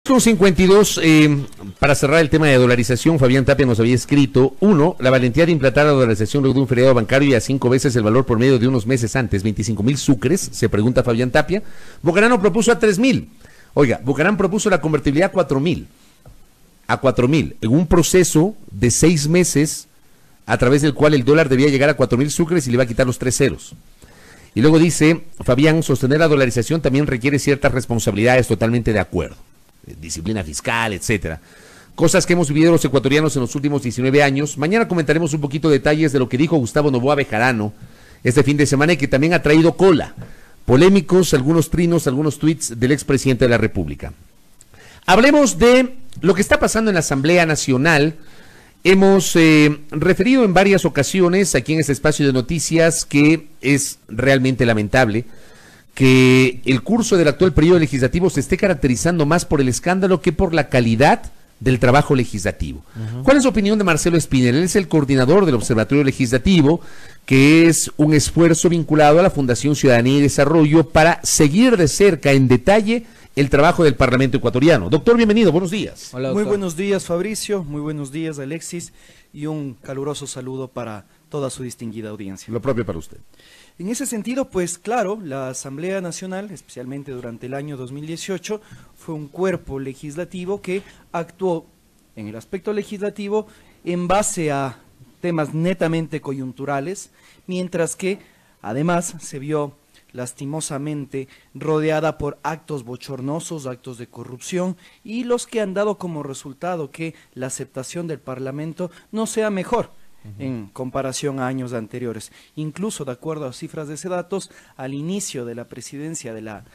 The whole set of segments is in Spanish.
Con 52, para cerrar el tema de dolarización, Fabián Tapia nos había escrito, uno, la valentía de implantar la dolarización luego de un feriado bancario y a 5 veces el valor por medio de unos meses antes, 25,000 sucres, se pregunta Fabián Tapia. Bucarano propuso a 3,000. Oiga, Bucarán propuso la convertibilidad a 4,000. A 4,000, en un proceso de 6 meses, a través del cual el dólar debía llegar a 4,000 sucres y le iba a quitar los 3 ceros. Y luego dice, Fabián, sostener la dolarización también requiere ciertas responsabilidades, totalmente de acuerdo. Disciplina fiscal, etcétera. Cosas que hemos vivido los ecuatorianos en los últimos 19 años. Mañana comentaremos un poquito detalles de lo que dijo Gustavo Noboa Bejarano este fin de semana y que también ha traído cola. Polémicos, algunos trinos, algunos tweets del expresidente de la República. Hablemos de lo que está pasando en la Asamblea Nacional. Hemos referido en varias ocasiones aquí en este espacio de noticias que es realmente lamentable que el curso del actual periodo legislativo se esté caracterizando más por el escándalo que por la calidad del trabajo legislativo. ¿Cuál es la opinión de Marcelo Espinel? Él es el coordinador del Observatorio Legislativo, que es un esfuerzo vinculado a la Fundación Ciudadanía y Desarrollo para seguir de cerca, en detalle, el trabajo del Parlamento ecuatoriano. Doctor, bienvenido, buenos días. Hola, doctor. Muy buenos días, Fabricio, muy buenos días, Alexis, y un caluroso saludo para toda su distinguida audiencia. Lo propio para usted. En ese sentido, pues claro, la Asamblea Nacional, especialmente durante el año 2018, fue un cuerpo legislativo que actuó en el aspecto legislativo en base a temas netamente coyunturales, mientras que además se vio lastimosamente rodeada por actos bochornosos, actos de corrupción y los que han dado como resultado que la aceptación del Parlamento no sea mejor en comparación a años anteriores. Incluso, de acuerdo a cifras de Sedatos, al inicio de la presidencia de la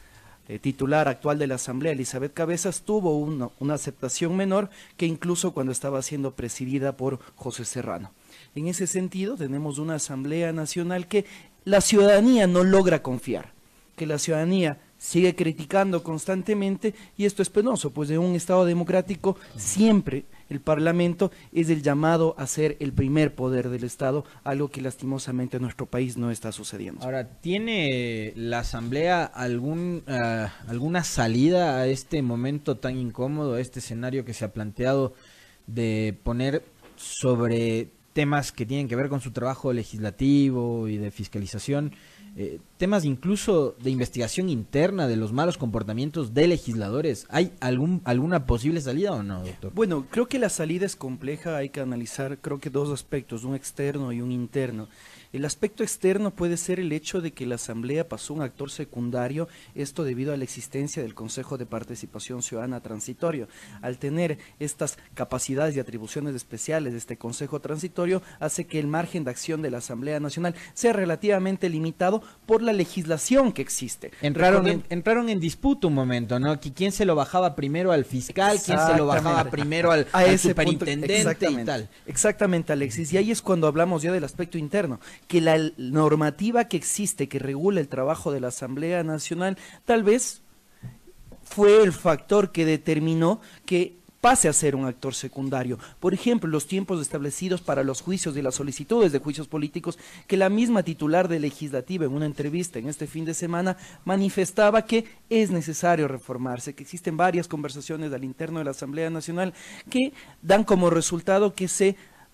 titular actual de la Asamblea, Elizabeth Cabezas, tuvo una aceptación menor que incluso cuando estaba siendo presidida por José Serrano. En ese sentido, tenemos una Asamblea Nacional que la ciudadanía no logra confiar, que la ciudadanía sigue criticando constantemente, y esto es penoso, pues en un Estado democrático siempre el Parlamento es el llamado a ser el primer poder del Estado, algo que lastimosamente en nuestro país no está sucediendo. Ahora, ¿tiene la Asamblea alguna salida a este momento tan incómodo, a este escenario que se ha planteado de poner sobre temas que tienen que ver con su trabajo legislativo y de fiscalización, temas incluso de investigación interna de los malos comportamientos de legisladores? ¿Hay alguna posible salida o no, doctor? Bueno, creo que la salida es compleja, hay que analizar creo que dos aspectos, un externo y un interno. El aspecto externo puede ser el hecho de que la Asamblea pasó un actor secundario, esto debido a la existencia del Consejo de Participación Ciudadana Transitorio. Al tener estas capacidades y atribuciones especiales de este Consejo Transitorio, hace que el margen de acción de la Asamblea Nacional sea relativamente limitado por la legislación que existe. Entraron en disputa un momento, ¿no? ¿Quién se lo bajaba primero al fiscal? ¿Quién se lo bajaba primero al superintendente y tal? Exactamente, Alexis. Y ahí es cuando hablamos ya del aspecto interno, que la normativa que existe, que regula el trabajo de la Asamblea Nacional, tal vez fue el factor que determinó que pase a ser un actor secundario. Por ejemplo, los tiempos establecidos para los juicios y las solicitudes de juicios políticos, que la misma titular de Legislativa en una entrevista en este fin de semana manifestaba que es necesario reformarse, que existen varias conversaciones al interno de la Asamblea Nacional que dan como resultado que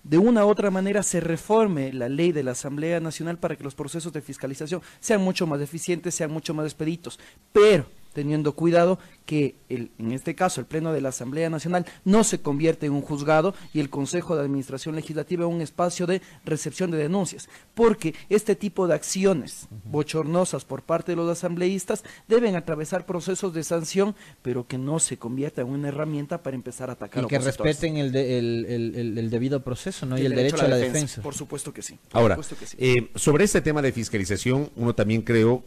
de una u otra manera se reforme la ley de la Asamblea Nacional para que los procesos de fiscalización sean mucho más eficientes, sean mucho más expeditos, pero teniendo cuidado que en este caso el Pleno de la Asamblea Nacional no se convierte en un juzgado y el Consejo de Administración Legislativa en un espacio de recepción de denuncias, porque este tipo de acciones bochornosas por parte de los asambleístas deben atravesar procesos de sanción, pero que no se convierta en una herramienta para empezar a atacar y que respeten el debido proceso, ¿no? Y el derecho a la defensa. Por supuesto que sí. Ahora, sobre este tema de fiscalización, uno también creo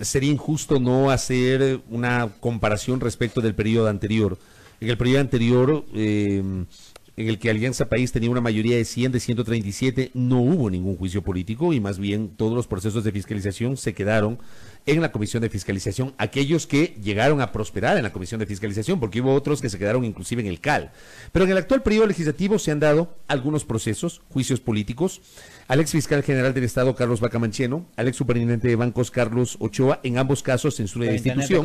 sería injusto no hacer una comparación respecto del periodo anterior. En el periodo anterior, en el que Alianza País tenía una mayoría de 100 de 137, no hubo ningún juicio político y más bien todos los procesos de fiscalización se quedaron en la Comisión de Fiscalización, aquellos que llegaron a prosperar en la Comisión de Fiscalización, porque hubo otros que se quedaron inclusive en el CAL. Pero en el actual periodo legislativo se han dado algunos procesos, juicios políticos, al ex fiscal general del Estado, Carlos Vaca Mancheno, al ex superintendente de bancos, Carlos Ochoa, en ambos casos censura de destitución.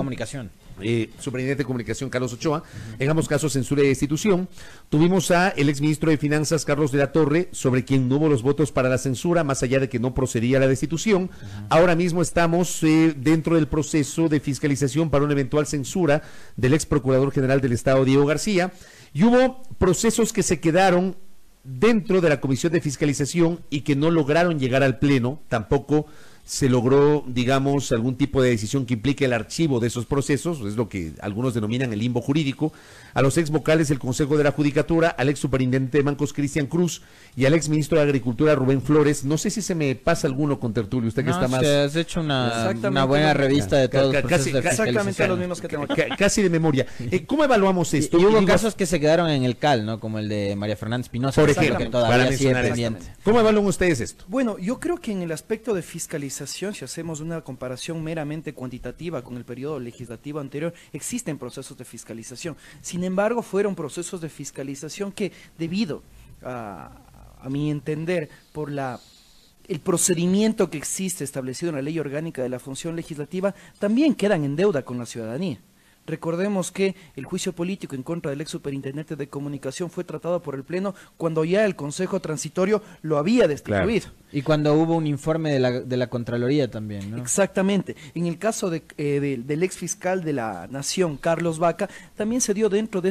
Superintendente de Comunicación, Carlos Ochoa, en ambos casos censura de destitución. Tuvimos a el ex ministro de Finanzas, Carlos de la Torre, sobre quien no hubo los votos para la censura, más allá de que no procedía la destitución. Ahora mismo estamos dentro del proceso de fiscalización para una eventual censura del ex procurador general del Estado, Diego García, y hubo procesos que se quedaron dentro de la Comisión de Fiscalización y que no lograron llegar al Pleno, tampoco se logró, digamos, algún tipo de decisión que implique el archivo de esos procesos, es lo que algunos denominan el limbo jurídico, a los ex vocales del Consejo de la Judicatura, al ex superintendente de bancos, Cristian Cruz, y al ex ministro de Agricultura, Rubén Flores. No sé si se me pasa alguno con Tertulio, usted que está más... has hecho una buena revista de todos los procesos de fiscalización. Exactamente los mismos que tengo aquí. Casi de memoria. ¿Cómo evaluamos esto? Y hubo casos que se quedaron en el CAL, ¿no? Como el de María Fernanda Espinosa, por ejemplo, que todavía sigue pendiente. ¿Cómo evalúan ustedes esto? Bueno, yo creo que en el aspecto de fiscalización, si hacemos una comparación meramente cuantitativa con el periodo legislativo anterior, existen procesos de fiscalización. Sin embargo, fueron procesos de fiscalización que, debido a mi entender, por el procedimiento que existe establecido en la Ley Orgánica de la Función Legislativa, también quedan en deuda con la ciudadanía. Recordemos que el juicio político en contra del ex superintendente de Comunicación fue tratado por el Pleno cuando ya el Consejo Transitorio lo había destituido. Claro. Y cuando hubo un informe de la Contraloría también, ¿no? Exactamente. En el caso del ex fiscal de la Nación, Carlos Vaca, también se dio dentro de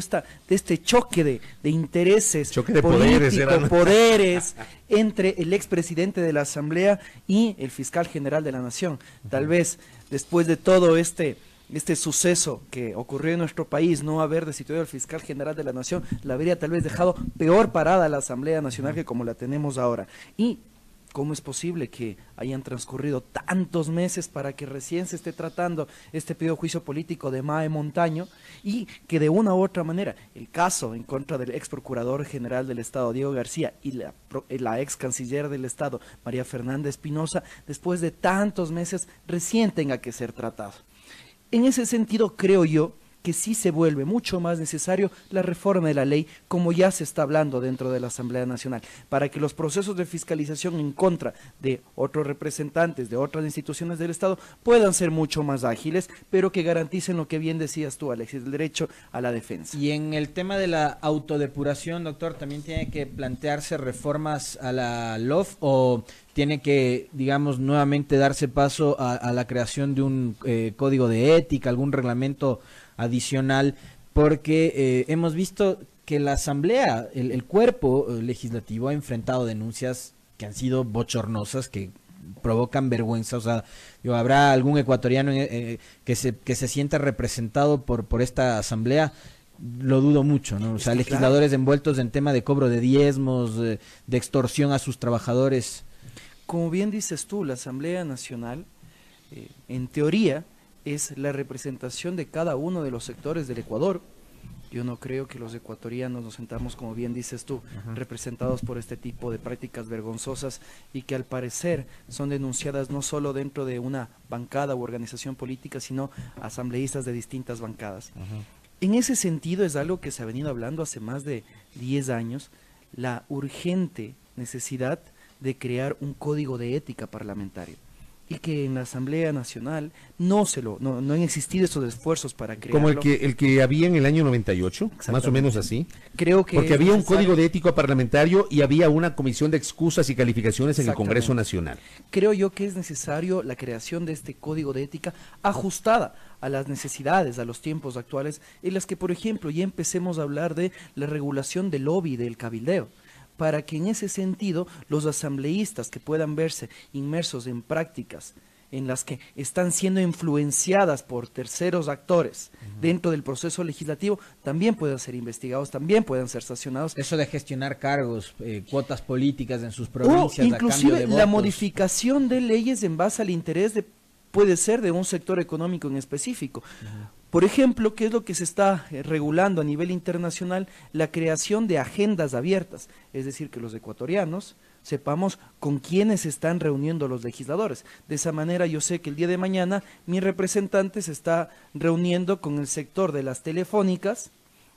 este choque de intereses políticos, poderes entre el expresidente de la Asamblea y el fiscal general de la Nación. Tal vez después de todo este suceso que ocurrió en nuestro país, no haber destituido al fiscal general de la Nación, la habría tal vez dejado peor parada la Asamblea Nacional que como la tenemos ahora. Y ¿cómo es posible que hayan transcurrido tantos meses para que recién se esté tratando este pedido de juicio político de Mae Montaño y que de una u otra manera el caso en contra del ex procurador general del Estado, Diego García, y la ex canciller del Estado, María Fernanda Espinosa, después de tantos meses recién tenga que ser tratado? En ese sentido, creo yo que sí se vuelve mucho más necesario la reforma de la ley, como ya se está hablando dentro de la Asamblea Nacional, para que los procesos de fiscalización en contra de otros representantes de otras instituciones del Estado puedan ser mucho más ágiles, pero que garanticen lo que bien decías tú, Alexis, el derecho a la defensa. Y en el tema de la autodepuración, doctor, ¿también tiene que plantearse reformas a la LOF o tiene que, digamos, nuevamente darse paso a la creación de un código de ética, algún reglamento adicional? Porque hemos visto que la Asamblea, el cuerpo legislativo, ha enfrentado denuncias que han sido bochornosas, que provocan vergüenza. O sea, ¿habrá algún ecuatoriano que se sienta representado por esta Asamblea? Lo dudo mucho, ¿no? O sea, legisladores envueltos en tema de cobro de diezmos, de extorsión a sus trabajadores. Como bien dices tú, la Asamblea Nacional, en teoría, es la representación de cada uno de los sectores del Ecuador. Yo no creo que los ecuatorianos nos sentamos, como bien dices tú, representados por este tipo de prácticas vergonzosas y que al parecer son denunciadas no solo dentro de una bancada u organización política, sino asambleístas de distintas bancadas. En ese sentido es algo que se ha venido hablando hace más de 10 años, la urgente necesidad de crear un código de ética parlamentario, y que en la Asamblea Nacional no han existido estos esfuerzos para crearlo. Como el que había en el año 98, más o menos así. Creo que porque había un código de ética parlamentario y había una comisión de excusas y calificaciones en el Congreso Nacional. Creo yo que es necesario la creación de este código de ética ajustada a las necesidades, a los tiempos actuales, en las que, por ejemplo, ya empecemos a hablar de la regulación del lobby, del cabildeo, para que en ese sentido los asambleístas que puedan verse inmersos en prácticas en las que están siendo influenciadas por terceros actores dentro del proceso legislativo, también puedan ser investigados, también puedan ser sancionados. Eso de gestionar cargos, cuotas políticas en sus provincias, o inclusive la modificación de leyes en base al interés puede ser de un sector económico en específico. Por ejemplo, ¿qué es lo que se está regulando a nivel internacional? La creación de agendas abiertas, es decir, que los ecuatorianos sepamos con quiénes se están reuniendo los legisladores. De esa manera yo sé que el día de mañana mi representante se está reuniendo con el sector de las telefónicas,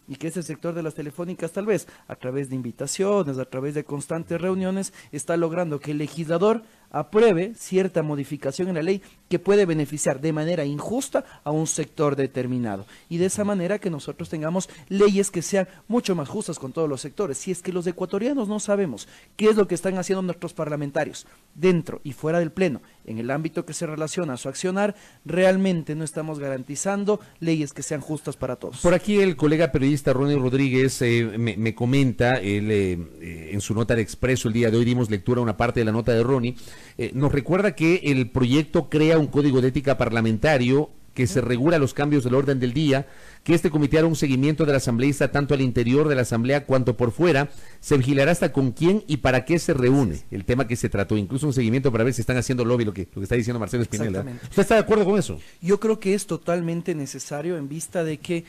y que ese sector de las telefónicas tal vez a través de invitaciones, a través de constantes reuniones, está logrando que el legislador apruebe cierta modificación en la ley que puede beneficiar de manera injusta a un sector determinado. Y de esa manera que nosotros tengamos leyes que sean mucho más justas con todos los sectores. Si es que los ecuatorianos no sabemos qué es lo que están haciendo nuestros parlamentarios dentro y fuera del pleno, en el ámbito que se relaciona a su accionar, realmente no estamos garantizando leyes que sean justas para todos. Por aquí el colega periodista Ronnie Rodríguez me comenta, él en su nota de Expreso el día de hoy dimos lectura a una parte de la nota de Ronnie, nos recuerda que el proyecto crea un código de ética parlamentario que se regula los cambios del orden del día, que este comité hará un seguimiento del asambleísta tanto al interior de la asamblea cuanto por fuera, se vigilará hasta con quién y para qué se reúne, el tema que se trató, incluso un seguimiento para ver si están haciendo lobby, lo que está diciendo Marcelo Spinella. ¿Usted está de acuerdo con eso? Yo creo que es totalmente necesario en vista de que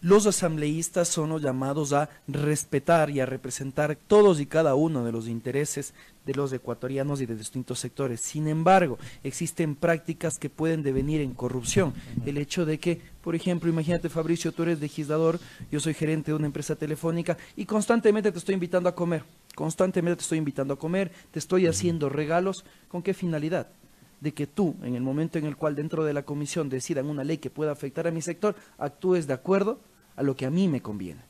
los asambleístas son los llamados a respetar y a representar todos y cada uno de los intereses de los ecuatorianos y de distintos sectores. Sin embargo, existen prácticas que pueden devenir en corrupción. El hecho de que, por ejemplo, imagínate, Fabricio, tú eres legislador, yo soy gerente de una empresa telefónica y constantemente te estoy invitando a comer, te estoy haciendo regalos. ¿Con qué finalidad? De que tú, en el momento en el cual dentro de la comisión decidan una ley que pueda afectar a mi sector, actúes de acuerdo a lo que a mí me conviene.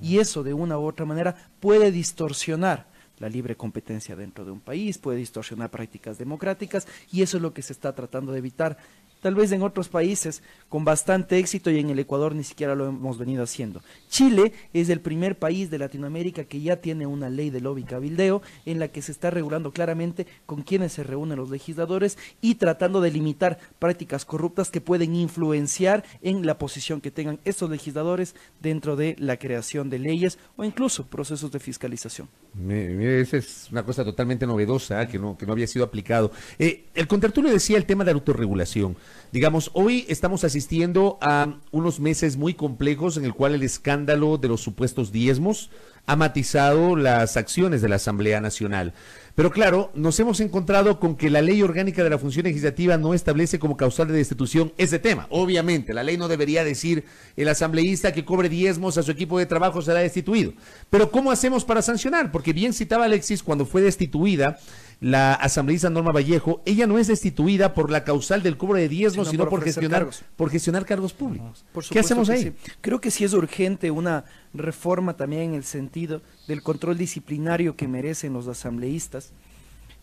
Y eso, de una u otra manera, puede distorsionar la libre competencia dentro de un país, puede distorsionar prácticas democráticas, y eso es lo que se está tratando de evitar. Tal vez en otros países con bastante éxito, y en el Ecuador ni siquiera lo hemos venido haciendo. Chile es el primer país de Latinoamérica que ya tiene una ley de lobby cabildeo en la que se está regulando claramente con quiénes se reúnen los legisladores y tratando de limitar prácticas corruptas que pueden influenciar en la posición que tengan estos legisladores dentro de la creación de leyes o incluso procesos de fiscalización. Mire, esa es una cosa totalmente novedosa que no había sido aplicado. El contertulio decía el tema de la autorregulación. Digamos, hoy estamos asistiendo a unos meses muy complejos en el cual el escándalo de los supuestos diezmos ha matizado las acciones de la Asamblea Nacional. Pero claro, nos hemos encontrado con que la ley orgánica de la función legislativa no establece como causal de destitución ese tema. Obviamente, la ley no debería decir el asambleísta que cobre diezmos a su equipo de trabajo será destituido. Pero ¿cómo hacemos para sancionar? Porque bien citaba Alexis, cuando fue destituida la asambleísta Norma Vallejo, ella no es destituida por la causal del cobro de diezmos, sino por gestionar cargos públicos. ¿Qué hacemos ahí? Sí. Creo que sí es urgente una reforma también en el sentido del control disciplinario que merecen los asambleístas.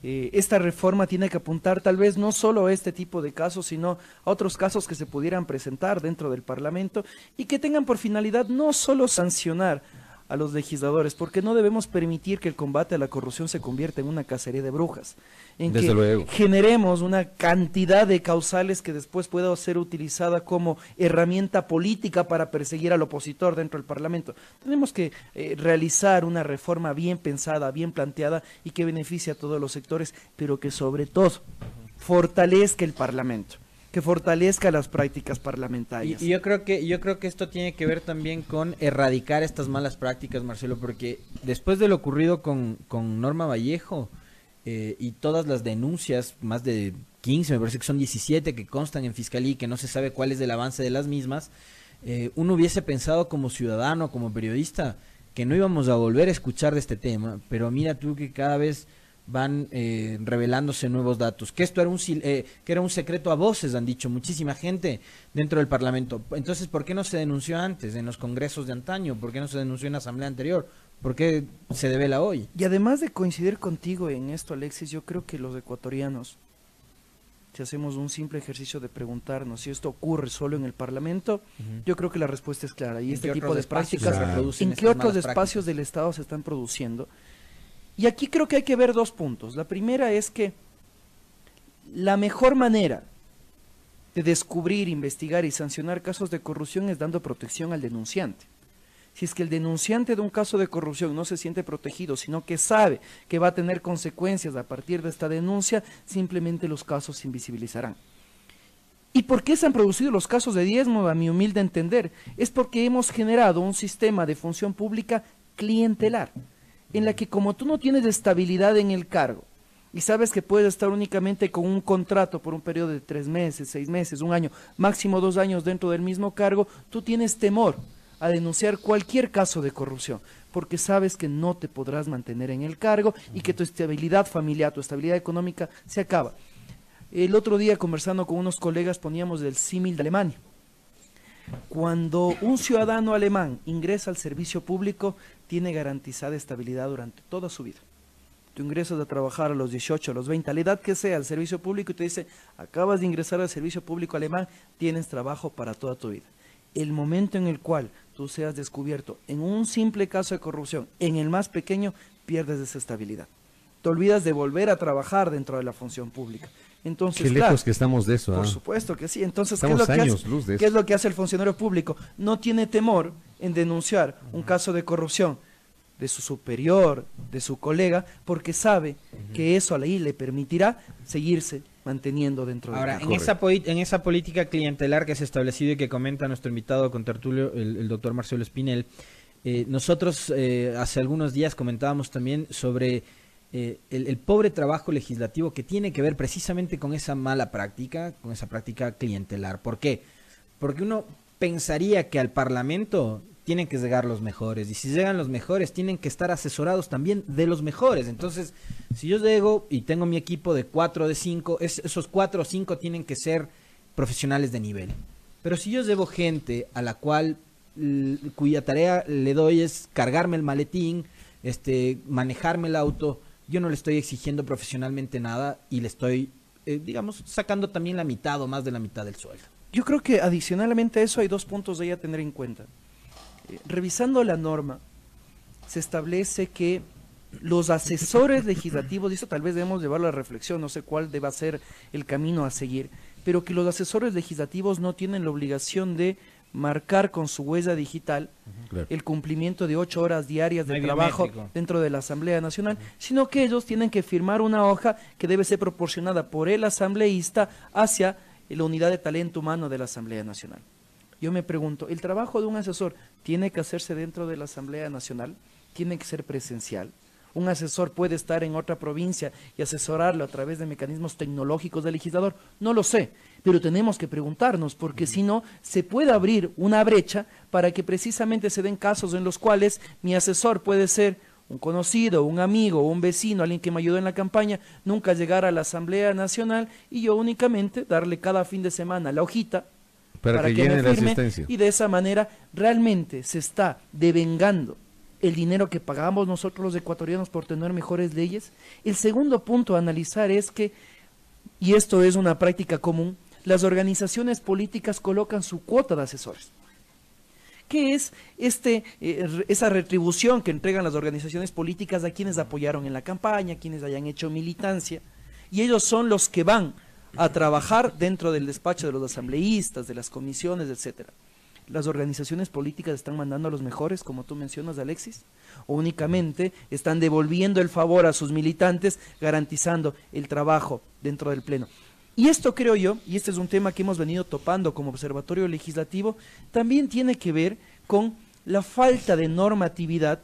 Esta reforma tiene que apuntar tal vez no solo a este tipo de casos, sino a otros casos que se pudieran presentar dentro del Parlamento y que tengan por finalidad no solo sancionar a los legisladores, porque no debemos permitir que el combate a la corrupción se convierta en una cacería de brujas, en Desde que luego generemos una cantidad de causales que después pueda ser utilizada como herramienta política para perseguir al opositor dentro del Parlamento. Tenemos que realizar una reforma bien pensada, bien planteada y que beneficie a todos los sectores, pero que sobre todo fortalezca el Parlamento, que fortalezca las prácticas parlamentarias. Y yo creo que esto tiene que ver también con erradicar estas malas prácticas, Marcelo, porque después de lo ocurrido con Norma Vallejo y todas las denuncias, más de 15, me parece que son 17 que constan en Fiscalía y que no se sabe cuál es el avance de las mismas, uno hubiese pensado como ciudadano, como periodista, que no íbamos a volver a escuchar de este tema, pero mira tú que cada vez van revelándose nuevos datos, que esto era que era un secreto a voces, han dicho muchísima gente dentro del Parlamento. Entonces, ¿por qué no se denunció antes en los congresos de antaño? ¿Por qué no se denunció en la asamblea anterior? ¿Por qué se devela hoy? Y además de coincidir contigo en esto, Alexis, yo creo que los ecuatorianos, si hacemos un simple ejercicio de preguntarnos si esto ocurre solo en el Parlamento, yo creo que la respuesta es clara. Y este tipo de prácticas, ¿en qué otros espacios del Estado se están produciendo? Y aquí creo que hay que ver dos puntos. La primera es que la mejor manera de descubrir, investigar y sancionar casos de corrupción es dando protección al denunciante. Si es que el denunciante de un caso de corrupción no se siente protegido, sino que sabe que va a tener consecuencias a partir de esta denuncia, simplemente los casos se invisibilizarán. ¿Y por qué se han producido los casos de diezmo, a mi humilde entender? Es porque hemos generado un sistema de función pública clientelar, en la que como tú no tienes estabilidad en el cargo y sabes que puedes estar únicamente con un contrato por un periodo de 3 meses, 6 meses, un año, máximo 2 años dentro del mismo cargo, tú tienes temor a denunciar cualquier caso de corrupción, porque sabes que no te podrás mantener en el cargo y que tu estabilidad familiar, tu estabilidad económica se acaba. El otro día, conversando con unos colegas, poníamos el símil de Alemania. Cuando un ciudadano alemán ingresa al servicio público, tiene garantizada estabilidad durante toda su vida. Tú ingresas a trabajar a los 18, a los 20, a la edad que sea, al servicio público, y te dice, acabas de ingresar al servicio público alemán, tienes trabajo para toda tu vida. El momento en el cual tú seas descubierto en un simple caso de corrupción, en el más pequeño, pierdes esa estabilidad. Te olvidas de volver a trabajar dentro de la función pública. Entonces, qué lejos que estamos de eso. Por supuesto que sí. Entonces, ¿qué ¿qué es lo que hace el funcionario público? No tiene temor en denunciar un caso de corrupción de su superior, de su colega, porque sabe que eso a la ley le permitirá seguirse manteniendo dentro de Ahora, en esa política clientelar que se ha establecido y que comenta nuestro invitado contertulio, el doctor Marcelo Espinel, nosotros hace algunos días comentábamos también sobre el pobre trabajo legislativo que tiene que ver precisamente con esa mala práctica, con esa práctica clientelar. ¿Por qué? Porque uno pensaría que al Parlamento tienen que llegar los mejores, y si llegan los mejores tienen que estar asesorados también de los mejores. Entonces, si yo llego y tengo mi equipo de 4 o de 5, esos 4 o 5 tienen que ser profesionales de nivel. Pero si yo llevo gente a la cual cuya tarea le doy es cargarme el maletín, manejarme el auto, yo no le estoy exigiendo profesionalmente nada y le estoy, digamos, sacando también la mitad o más de la mitad del sueldo. Yo creo que adicionalmente a eso hay 2 puntos de ahí a tener en cuenta. Revisando la norma, se establece que los asesores legislativos, y esto tal vez debemos llevarlo a reflexión, no sé cuál deba ser el camino a seguir, pero que los asesores legislativos no tienen la obligación de marcar con su huella digital el cumplimiento de 8 horas diarias de trabajo dentro de la Asamblea Nacional, sino que ellos tienen que firmar una hoja que debe ser proporcionada por el asambleísta hacia la unidad de talento humano de la Asamblea Nacional. Yo me pregunto, ¿el trabajo de un asesor tiene que hacerse dentro de la Asamblea Nacional? ¿Tiene que ser presencial? ¿Un asesor puede estar en otra provincia y asesorarlo a través de mecanismos tecnológicos del legislador? No lo sé, pero tenemos que preguntarnos, porque si no, se puede abrir una brecha para que precisamente se den casos en los cuales mi asesor puede ser un conocido, un amigo, un vecino, alguien que me ayudó en la campaña, nunca llegar a la Asamblea Nacional y yo únicamente darle cada fin de semana la hojita para que me firme, y de esa manera realmente se está devengando el dinero que pagamos nosotros los ecuatorianos por tener mejores leyes. El segundo punto a analizar es que, y esto es una práctica común, las organizaciones políticas colocan su cuota de asesores. ¿Qué es esa retribución que entregan las organizaciones políticas a quienes apoyaron en la campaña, quienes hayan hecho militancia? Y ellos son los que van a trabajar dentro del despacho de los asambleístas, de las comisiones, etcétera. ¿Las organizaciones políticas están mandando a los mejores, como tú mencionas, Alexis? ¿O únicamente están devolviendo el favor a sus militantes, garantizando el trabajo dentro del Pleno? Y esto creo yo, y este es un tema que hemos venido topando como Observatorio Legislativo, también tiene que ver con la falta de normatividad,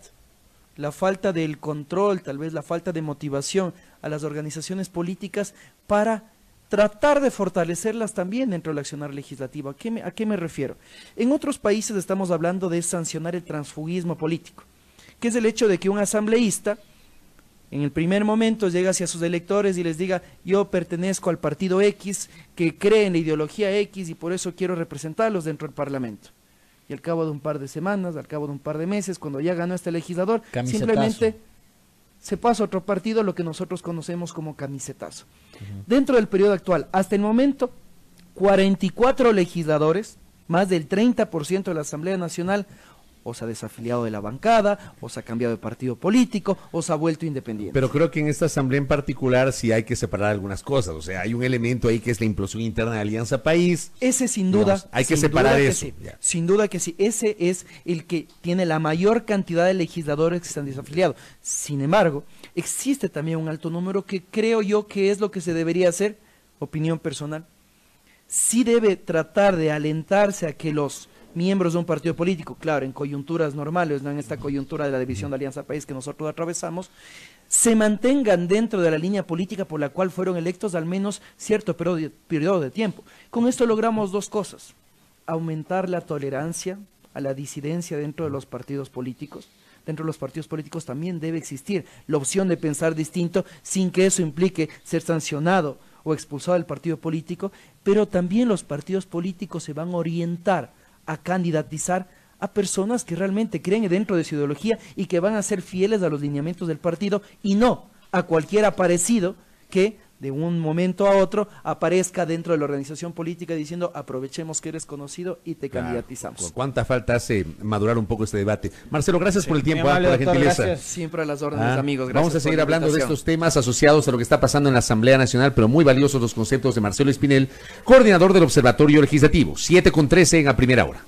la falta del control, tal vez la falta de motivación a las organizaciones políticas para tratar de fortalecerlas también dentro del accionar legislativo. ¿A qué me refiero? En otros países estamos hablando de sancionar el transfugismo político, que es el hecho de que un asambleísta en el primer momento llega hacia sus electores y les diga: yo pertenezco al partido X, que cree en la ideología X y por eso quiero representarlos dentro del Parlamento. Y al cabo de un par de semanas, al cabo de un par de meses, cuando ya ganó este legislador, simplemente se pasa a otro partido, lo que nosotros conocemos como camisetazo. Dentro del periodo actual, hasta el momento, 44 legisladores, más del 30% de la Asamblea Nacional, o se ha desafiliado de la bancada, o se ha cambiado de partido político, o se ha vuelto independiente. Pero creo que en esta asamblea en particular sí hay que separar algunas cosas. O sea, hay un elemento ahí que es la implosión interna de Alianza País. Ese sin duda, digamos, hay que separar eso. Sí, sin duda que sí, ese es el que tiene la mayor cantidad de legisladores que se han desafiliado. Sin embargo, existe también un alto número que creo yo que es lo que se debería hacer, opinión personal. Sí debe tratar de alentarse a que los miembros de un partido político, claro, en coyunturas normales, no en esta coyuntura de la división de Alianza País que nosotros atravesamos, se mantengan dentro de la línea política por la cual fueron electos al menos cierto periodo de tiempo. Con esto logramos dos cosas: aumentar la tolerancia a la disidencia dentro de los partidos políticos. Dentro de los partidos políticos también debe existir la opción de pensar distinto sin que eso implique ser sancionado o expulsado del partido político, pero también los partidos políticos se van a orientar a candidatizar a personas que realmente creen dentro de su ideología y que van a ser fieles a los lineamientos del partido y no a cualquier aparecido que de un momento a otro aparezca dentro de la organización política diciendo aprovechemos que eres conocido y te candidatizamos. ¿Cuánta falta hace madurar un poco este debate? Marcelo, gracias por el tiempo, por la doctor, gentileza. gracias. Siempre a las órdenes, amigos. Vamos a seguir hablando de estos temas asociados a lo que está pasando en la Asamblea Nacional, pero muy valiosos los conceptos de Marcelo Espinel, coordinador del Observatorio Legislativo. 7:13 en A Primera Hora.